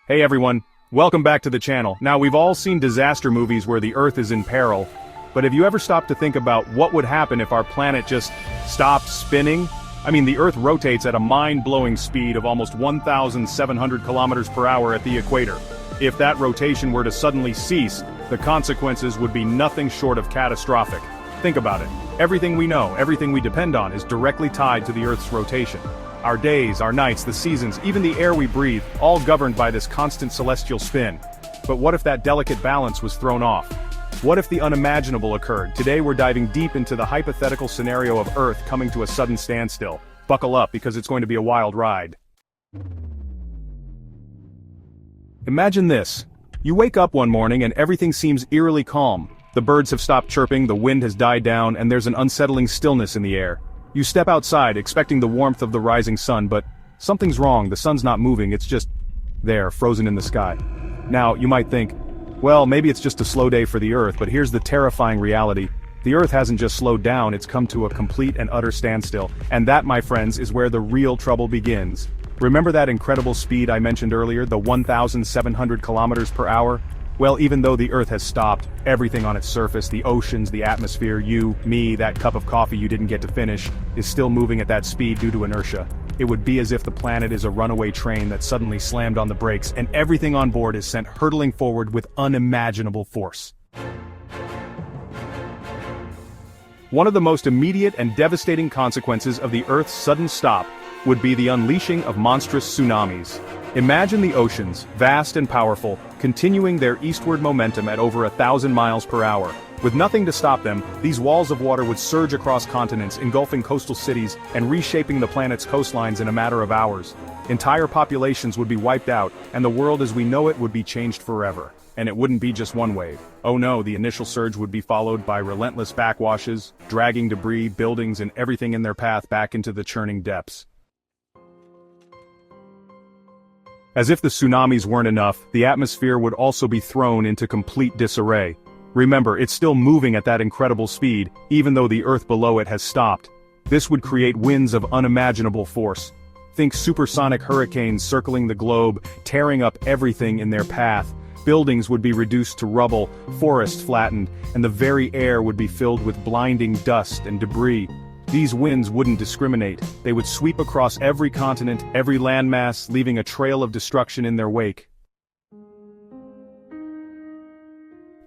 Hey everyone, welcome back to the channel. Now we've all seen disaster movies where the Earth is in peril, but have you ever stopped to think about what would happen if our planet just stopped spinning? I mean, the Earth rotates at a mind-blowing speed of almost 1,700 kilometers per hour at the equator. If that rotation were to suddenly cease, the consequences would be nothing short of catastrophic. Think about it. Everything we know, everything we depend on is directly tied to the Earth's rotation. Our days, our nights, the seasons, even the air we breathe, all governed by this constant celestial spin. But what if that delicate balance was thrown off? What if the unimaginable occurred? Today we're diving deep into the hypothetical scenario of Earth coming to a sudden standstill. Buckle up because it's going to be a wild ride. Imagine this. You wake up one morning and everything seems eerily calm. The birds have stopped chirping, the wind has died down, and there's an unsettling stillness in the air. You step outside, expecting the warmth of the rising sun, but something's wrong. The sun's not moving, it's just there, frozen in the sky. Now, you might think, well, maybe it's just a slow day for the Earth, but here's the terrifying reality. The Earth hasn't just slowed down, it's come to a complete and utter standstill. And that, my friends, is where the real trouble begins. Remember that incredible speed I mentioned earlier, the 1,700 kilometers per hour? Well, even though the Earth has stopped, everything on its surface, the oceans, the atmosphere, you, me, that cup of coffee you didn't get to finish, is still moving at that speed due to inertia. It would be as if the planet is a runaway train that suddenly slammed on the brakes and everything on board is sent hurtling forward with unimaginable force. One of the most immediate and devastating consequences of the Earth's sudden stop would be the unleashing of monstrous tsunamis. Imagine the oceans, vast and powerful, continuing their eastward momentum at over 1,000 miles per hour. With nothing to stop them, these walls of water would surge across continents, engulfing coastal cities, and reshaping the planet's coastlines in a matter of hours. Entire populations would be wiped out, and the world as we know it would be changed forever. And it wouldn't be just one wave. Oh no, the initial surge would be followed by relentless backwashes, dragging debris, buildings, and everything in their path back into the churning depths. As if the tsunamis weren't enough, the atmosphere would also be thrown into complete disarray. Remember, it's still moving at that incredible speed, even though the Earth below it has stopped. This would create winds of unimaginable force. Think supersonic hurricanes circling the globe, tearing up everything in their path. Buildings would be reduced to rubble, forests flattened, and the very air would be filled with blinding dust and debris. These winds wouldn't discriminate. They would sweep across every continent, every landmass, leaving a trail of destruction in their wake.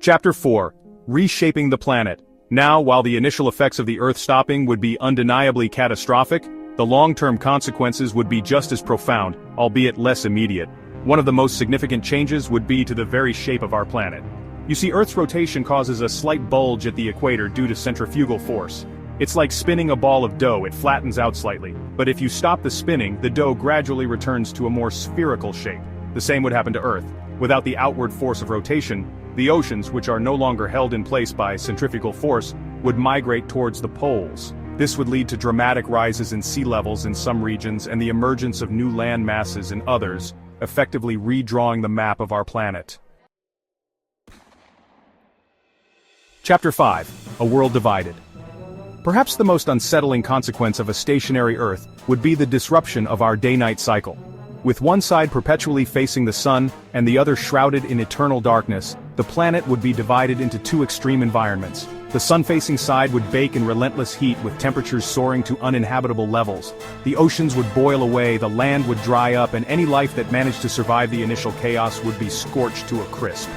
Chapter 4. Reshaping the Planet. Now, while the initial effects of the Earth stopping would be undeniably catastrophic, the long-term consequences would be just as profound, albeit less immediate. One of the most significant changes would be to the very shape of our planet. You see, Earth's rotation causes a slight bulge at the equator due to centrifugal force. It's like spinning a ball of dough, it flattens out slightly. But if you stop the spinning, the dough gradually returns to a more spherical shape. The same would happen to Earth. Without the outward force of rotation, the oceans, which are no longer held in place by centrifugal force, would migrate towards the poles. This would lead to dramatic rises in sea levels in some regions and the emergence of new land masses in others, effectively redrawing the map of our planet. Chapter 5. A World Divided. Perhaps the most unsettling consequence of a stationary Earth would be the disruption of our day-night cycle. With one side perpetually facing the sun and the other shrouded in eternal darkness, the planet would be divided into two extreme environments. The sun-facing side would bake in relentless heat with temperatures soaring to uninhabitable levels. The oceans would boil away, the land would dry up, and any life that managed to survive the initial chaos would be scorched to a crisp.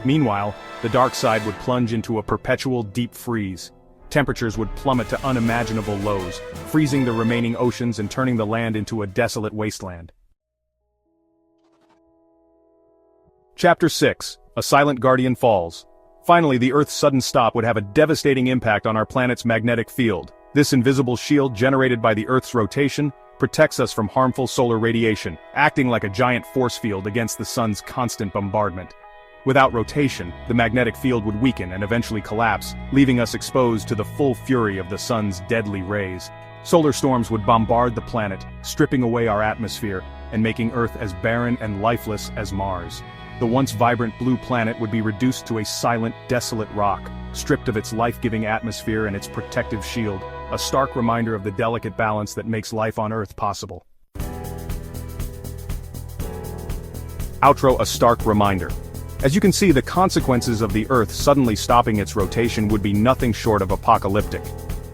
Meanwhile, the dark side would plunge into a perpetual deep freeze. Temperatures would plummet to unimaginable lows, freezing the remaining oceans and turning the land into a desolate wasteland. Chapter 6. A Silent Guardian Falls. Finally, the Earth's sudden stop would have a devastating impact on our planet's magnetic field. This invisible shield generated by the Earth's rotation protects us from harmful solar radiation, acting like a giant force field against the sun's constant bombardment. Without rotation, the magnetic field would weaken and eventually collapse, leaving us exposed to the full fury of the sun's deadly rays. Solar storms would bombard the planet, stripping away our atmosphere, and making Earth as barren and lifeless as Mars. The once vibrant blue planet would be reduced to a silent, desolate rock, stripped of its life-giving atmosphere and its protective shield, a stark reminder of the delicate balance that makes life on Earth possible. Outro: a stark reminder. As you can see, the consequences of the Earth suddenly stopping its rotation would be nothing short of apocalyptic.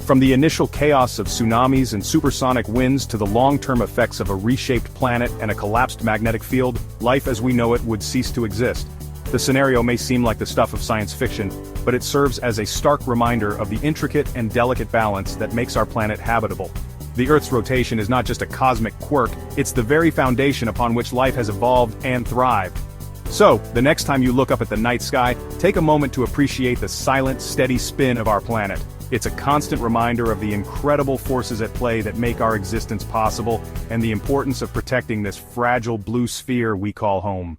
From the initial chaos of tsunamis and supersonic winds to the long-term effects of a reshaped planet and a collapsed magnetic field, life as we know it would cease to exist. The scenario may seem like the stuff of science fiction, but it serves as a stark reminder of the intricate and delicate balance that makes our planet habitable. The Earth's rotation is not just a cosmic quirk, it's the very foundation upon which life has evolved and thrived. So, the next time you look up at the night sky, take a moment to appreciate the silent, steady spin of our planet. It's a constant reminder of the incredible forces at play that make our existence possible, and the importance of protecting this fragile blue sphere we call home.